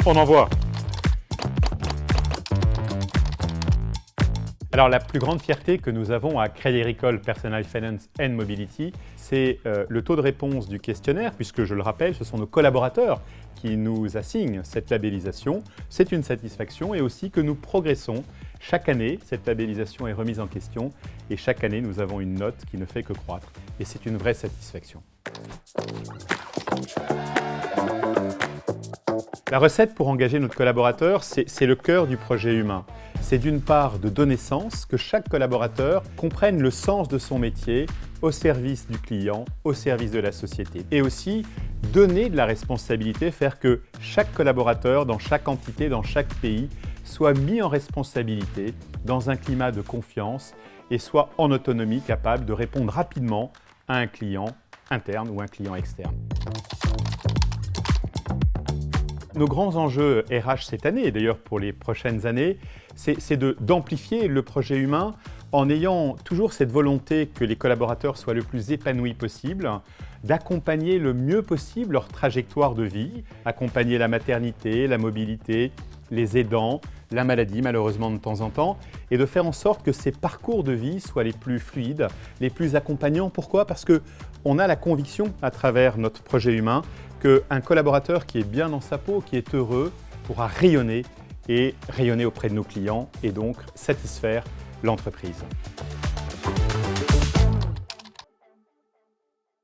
On envoie. Alors la plus grande fierté que nous avons à Crédit Agricole Personal Finance and Mobility, c'est le taux de réponse du questionnaire, puisque je le rappelle, ce sont nos collaborateurs qui nous assignent cette labellisation. C'est une satisfaction et aussi que nous progressons. Chaque année, cette labellisation est remise en question et chaque année, nous avons une note qui ne fait que croître. Et c'est une vraie satisfaction. La recette pour engager notre collaborateur, c'est le cœur du projet humain. C'est d'une part de donner sens, que chaque collaborateur comprenne le sens de son métier au service du client, au service de la société. Et aussi donner de la responsabilité, faire que chaque collaborateur dans chaque entité, dans chaque pays, soit mis en responsabilité dans un climat de confiance et soit en autonomie capable de répondre rapidement à un client interne ou un client externe. Nos grands enjeux RH cette année, et d'ailleurs pour les prochaines années, c'est d'amplifier le projet humain en ayant toujours cette volonté que les collaborateurs soient le plus épanouis possible, d'accompagner le mieux possible leur trajectoire de vie, accompagner la maternité, la mobilité, les aidants, la maladie malheureusement de temps en temps, et de faire en sorte que ces parcours de vie soient les plus fluides, les plus accompagnants. Pourquoi ? Parce qu'on a la conviction à travers notre projet humain qu'un collaborateur qui est bien dans sa peau, qui est heureux, pourra rayonner et rayonner auprès de nos clients et donc satisfaire l'entreprise.